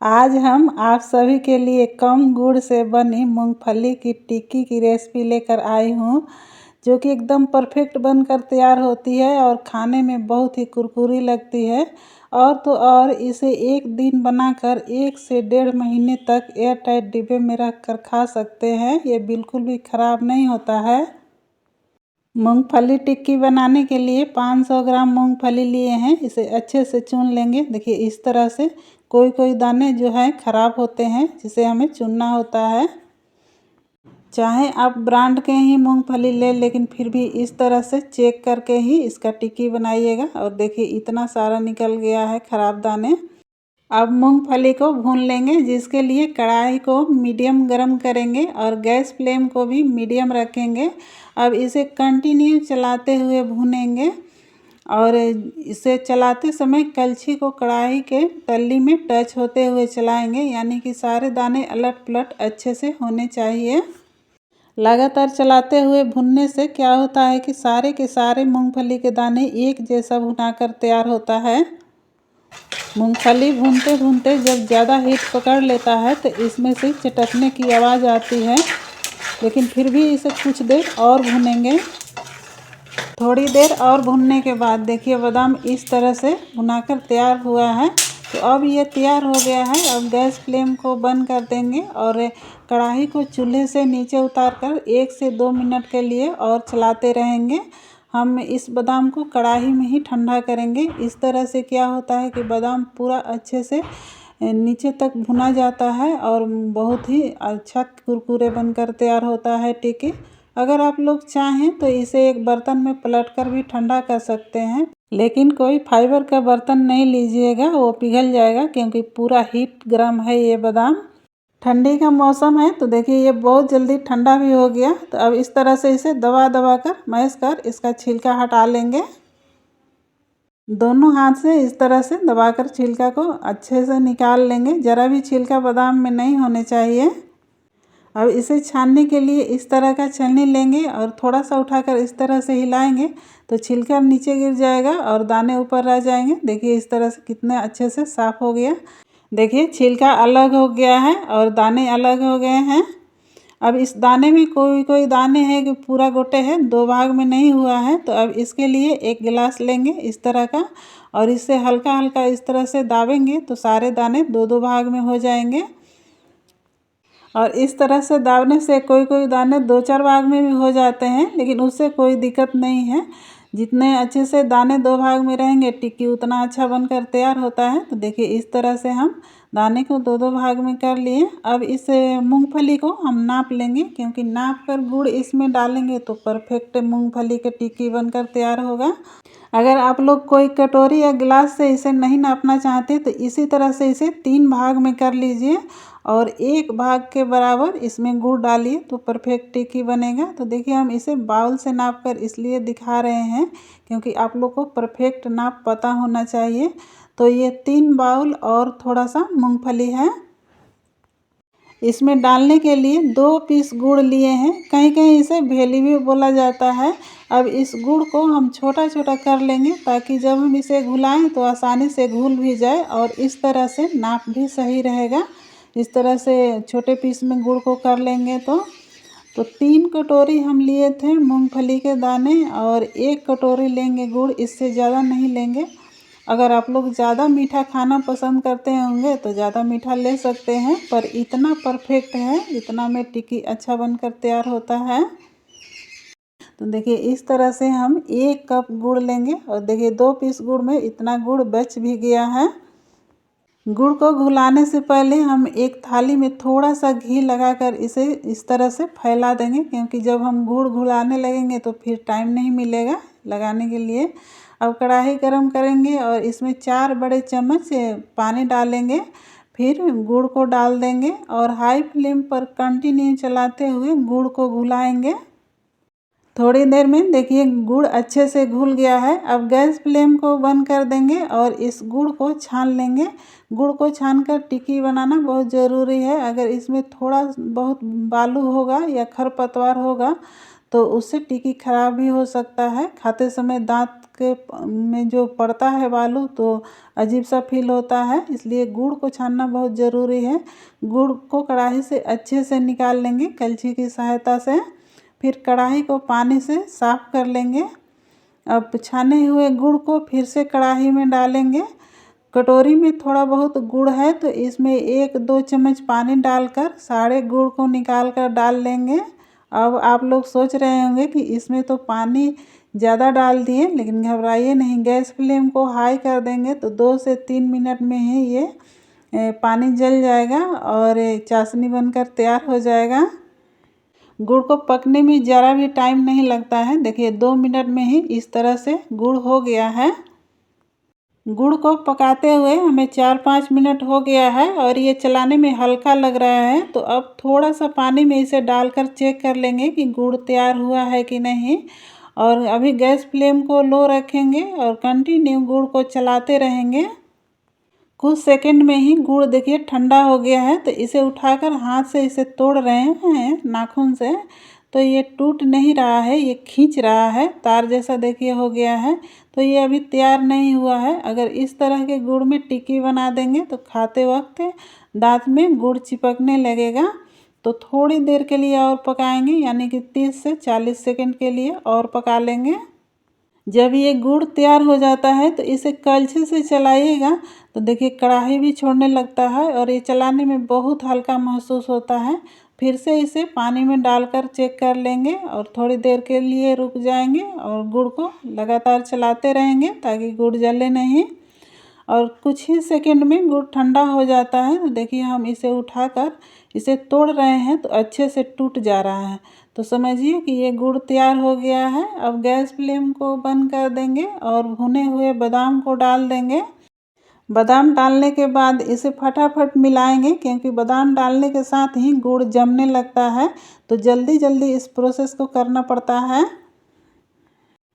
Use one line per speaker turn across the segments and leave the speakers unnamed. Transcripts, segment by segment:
आज हम आप सभी के लिए कम गुड़ से बनी मूंगफली की टिक्की की रेसिपी लेकर आई हूँ, जो कि एकदम परफेक्ट बनकर तैयार होती है और खाने में बहुत ही कुरकुरी लगती है। और तो और इसे एक दिन बनाकर 1 से 1.5 महीने तक एयर टाइट डिब्बे में रख कर खा सकते हैं। ये बिल्कुल भी ख़राब नहीं होता है। मूंगफली टिक्की बनाने के लिए 500 ग्राम मूंगफली लिए हैं। इसे अच्छे से चुन लेंगे। देखिए इस तरह से कोई दाने जो है ख़राब होते हैं, जिसे हमें चुनना होता है। चाहे आप ब्रांड के ही मूंगफली ले, लेकिन फिर भी इस तरह से चेक करके ही इसका टिक्की बनाइएगा। और देखिए इतना सारा निकल गया है ख़राब दाने। अब मूंगफली को भून लेंगे, जिसके लिए कढ़ाई को मीडियम गरम करेंगे और गैस फ्लेम को भी मीडियम रखेंगे। अब इसे कंटिन्यू चलाते हुए भूनेंगे और इसे चलाते समय कलछी को कढ़ाई के तल्ली में टच होते हुए चलाएंगे, यानी कि सारे दाने अलट पलट अच्छे से होने चाहिए। लगातार चलाते हुए भुनने से क्या होता है कि सारे के सारे मूंगफली के दाने एक जैसा भुनाकर तैयार होता है। मूंगफली भूनते भूनते जब ज़्यादा हीट पकड़ लेता है तो इसमें से चटकने की आवाज़ आती है, लेकिन फिर भी इसे कुछ देर और भूनेंगे। थोड़ी देर और भूनने के बाद देखिए बादाम इस तरह से भुनाकर तैयार हुआ है। तो अब ये तैयार हो गया है। अब गैस फ्लेम को बंद कर देंगे और कढ़ाई को चूल्हे से नीचे उतारकर 1 से 2 मिनट के लिए और चलाते रहेंगे। हम इस बादाम को कढ़ाई में ही ठंडा करेंगे। इस तरह से क्या होता है कि बादाम पूरा अच्छे से नीचे तक भुना जाता है और बहुत ही अच्छा कुरकुरे बनकर तैयार होता है टिक्की। अगर आप लोग चाहें तो इसे एक बर्तन में पलटकर भी ठंडा कर सकते हैं, लेकिन कोई फाइबर का बर्तन नहीं लीजिएगा, वो पिघल जाएगा, क्योंकि पूरा हीट गर्म है ये बादाम। ठंडी का मौसम है तो देखिए ये बहुत जल्दी ठंडा भी हो गया। तो अब इस तरह से इसे दबा दबा कर मैश कर इसका छिलका हटा लेंगे। दोनों हाथ से इस तरह से दबाकर छिलका को अच्छे से निकाल लेंगे। ज़रा भी छिलका बादाम में नहीं होने चाहिए। अब इसे छानने के लिए इस तरह का छलनी लेंगे और थोड़ा सा उठाकर इस तरह से हिलाएंगे तो छिलका नीचे गिर जाएगा और दाने ऊपर रह जाएंगे। देखिए इस तरह से कितने अच्छे से साफ़ हो गया। देखिए छिलका अलग हो गया है और दाने अलग हो गए हैं। अब इस दाने में कोई दाने हैं कि पूरा गोटे हैं, 2 भाग में नहीं हुआ है। तो अब इसके लिए एक गिलास लेंगे इस तरह का और इससे हल्का हल्का इस तरह से दाबेंगे तो सारे दाने 2-2 भाग में हो जाएंगे। और इस तरह से दाबने से कोई दाने 2-4 भाग में भी हो जाते हैं, लेकिन उससे कोई दिक्कत नहीं है। जितने अच्छे से दाने 2 भाग में रहेंगे टिक्की उतना अच्छा बनकर तैयार होता है। तो देखिए इस तरह से हम दाने को 2-2 भाग में कर लिए। अब इस मूंगफली को हम नाप लेंगे, क्योंकि नाप कर गुड़ इसमें डालेंगे तो परफेक्ट मूंगफली की टिक्की बनकर तैयार होगा। अगर आप लोग कोई कटोरी या गिलास से इसे नहीं नापना चाहते तो इसी तरह से इसे 3 भाग में कर लीजिए और 1 भाग के बराबर इसमें गुड़ डालिए तो परफेक्ट टिक्की बनेगा। तो देखिए हम इसे बाउल से नाप कर इसलिए दिखा रहे हैं, क्योंकि आप लोग को परफेक्ट नाप पता होना चाहिए। तो ये 3 बाउल और थोड़ा सा मूंगफली है। इसमें डालने के लिए 2 पीस गुड़ लिए हैं। कहीं कहीं इसे भेली भी बोला जाता है। अब इस गुड़ को हम छोटा छोटा कर लेंगे, ताकि जब हम इसे घुलाएं तो आसानी से घुल भी जाए और इस तरह से नाप भी सही रहेगा। इस तरह से छोटे पीस में गुड़ को कर लेंगे तो 3 कटोरी हम लिए थे मूंगफली के दाने और 1 कटोरी लेंगे गुड़, इससे ज़्यादा नहीं लेंगे। अगर आप लोग ज़्यादा मीठा खाना पसंद करते होंगे तो ज़्यादा मीठा ले सकते हैं, पर इतना परफेक्ट है, इतना में टिक्की अच्छा बनकर तैयार होता है। तो देखिए इस तरह से हम 1 कप गुड़ लेंगे और देखिए 2 पीस गुड़ में इतना गुड़ बच भी गया है। गुड़ को घुलाने से पहले हम एक थाली में थोड़ा सा घी लगाकर इसे इस तरह से फैला देंगे, क्योंकि जब हम गुड़ घुलाने लगेंगे तो फिर टाइम नहीं मिलेगा लगाने के लिए। अब कढ़ाई गरम करेंगे और इसमें 4 बड़े चम्मच पानी डालेंगे। फिर गुड़ को डाल देंगे और हाई फ्लेम पर कंटिन्यू चलाते हुए गुड़ को घुलाएंगे। थोड़ी देर में देखिए गुड़ अच्छे से घुल गया है। अब गैस फ्लेम को बंद कर देंगे और इस गुड़ को छान लेंगे। गुड़ को छानकर टिक्की बनाना बहुत ज़रूरी है। अगर इसमें थोड़ा बहुत बालू होगा या खरपतवार होगा तो उससे टिक्की खराब भी हो सकता है। खाते समय दांत के में जो पड़ता है बालू तो अजीब सा फील होता है, इसलिए गुड़ को छानना बहुत ज़रूरी है। गुड़ को कढ़ाई से अच्छे से निकाल लेंगे कलछी की सहायता से। फिर कढ़ाई को पानी से साफ़ कर लेंगे। अब छाने हुए गुड़ को फिर से कढ़ाई में डालेंगे। कटोरी में थोड़ा बहुत गुड़ है तो इसमें 1-2 चम्मच पानी डालकर सारे गुड़ को निकाल कर डाल लेंगे। अब आप लोग सोच रहे होंगे कि इसमें तो पानी ज़्यादा डाल दिए, लेकिन घबराइए नहीं, गैस फ्लेम को हाई कर देंगे तो 2 से 3 मिनट में ही ये पानी जल जाएगा और चाशनी बनकर तैयार हो जाएगा। गुड़ को पकने में ज़रा भी टाइम नहीं लगता है। देखिए 2 मिनट में ही इस तरह से गुड़ हो गया है। गुड़ को पकाते हुए हमें 4-5 मिनट हो गया है और ये चलाने में हल्का लग रहा है, तो अब थोड़ा सा पानी में इसे डालकर चेक कर लेंगे कि गुड़ तैयार हुआ है कि नहीं। और अभी गैस फ्लेम को लो रखेंगे और कंटिन्यू गुड़ को चलाते रहेंगे। कुछ सेकंड में ही गुड़ देखिए ठंडा हो गया है, तो इसे उठाकर हाथ से इसे तोड़ रहे हैं नाखून से, तो ये टूट नहीं रहा है, ये खींच रहा है, तार जैसा देखिए हो गया है। तो ये अभी तैयार नहीं हुआ है। अगर इस तरह के गुड़ में टिक्की बना देंगे तो खाते वक्त दांत में गुड़ चिपकने लगेगा। तो थोड़ी देर के लिए और पकाएंगे, यानी कि 30 से 40 सेकंड के लिए और पका लेंगे। जब ये गुड़ तैयार हो जाता है तो इसे कलछी से चलाइएगा तो देखिए कढ़ाई भी छोड़ने लगता है और ये चलाने में बहुत हल्का महसूस होता है। फिर से इसे पानी में डालकर चेक कर लेंगे और थोड़ी देर के लिए रुक जाएंगे और गुड़ को लगातार चलाते रहेंगे ताकि गुड़ जले नहीं। और कुछ ही सेकंड में गुड़ ठंडा हो जाता है। तो देखिए हम इसे उठाकर इसे तोड़ रहे हैं तो अच्छे से टूट जा रहा है, तो समझिए कि ये गुड़ तैयार हो गया है। अब गैस फ्लेम को बंद कर देंगे और भुने हुए बादाम को डाल देंगे। बादाम डालने के बाद इसे फटाफट मिलाएंगे, क्योंकि बादाम डालने के साथ ही गुड़ जमने लगता है, तो जल्दी जल्दी इस प्रोसेस को करना पड़ता है।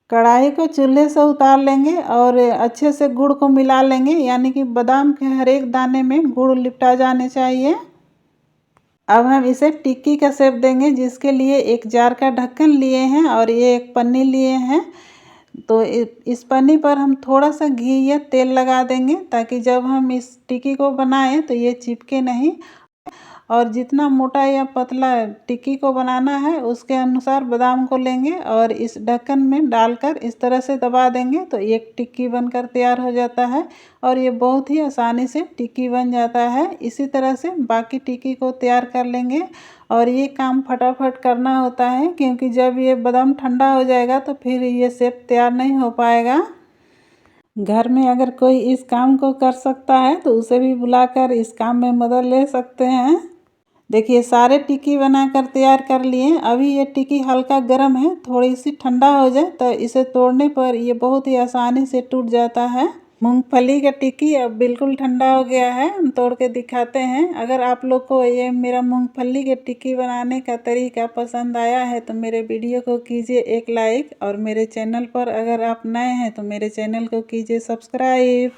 कढ़ाई को चूल्हे से उतार लेंगे और अच्छे से गुड़ को मिला लेंगे, यानी कि बादाम के हर एक दाने में गुड़ लिपटा जाने चाहिए। अब हम इसे टिक्की का शेप देंगे, जिसके लिए एक जार का ढक्कन लिए हैं और ये एक पन्नी लिए हैं। तो इस पन्नी पर हम थोड़ा सा घी या तेल लगा देंगे ताकि जब हम इस टिक्की को बनाएं तो ये चिपके नहीं। और जितना मोटा या पतला टिक्की को बनाना है उसके अनुसार बादाम को लेंगे और इस ढक्कन में डालकर इस तरह से दबा देंगे तो एक टिक्की बनकर तैयार हो जाता है और ये बहुत ही आसानी से टिक्की बन जाता है। इसी तरह से बाकी टिक्की को तैयार कर लेंगे और ये काम फटाफट करना होता है, क्योंकि जब ये बादाम ठंडा हो जाएगा तो फिर ये शेप तैयार नहीं हो पाएगा। घर में अगर कोई इस काम को कर सकता है तो उसे भी बुलाकर इस काम में मदद ले सकते हैं। देखिए सारे टिक्की बनाकर तैयार कर लिए। अभी ये टिक्की हल्का गर्म है, थोड़ी सी ठंडा हो जाए तो इसे तोड़ने पर ये बहुत ही आसानी से टूट जाता है। मूंगफली का टिक्की अब बिल्कुल ठंडा हो गया है, हम तोड़ के दिखाते हैं। अगर आप लोग को ये मेरा मूंगफली के टिक्की बनाने का तरीका पसंद आया है तो मेरे वीडियो को कीजिए एक लाइक, और मेरे चैनल पर अगर आप नए हैं तो मेरे चैनल को कीजिए सब्सक्राइब।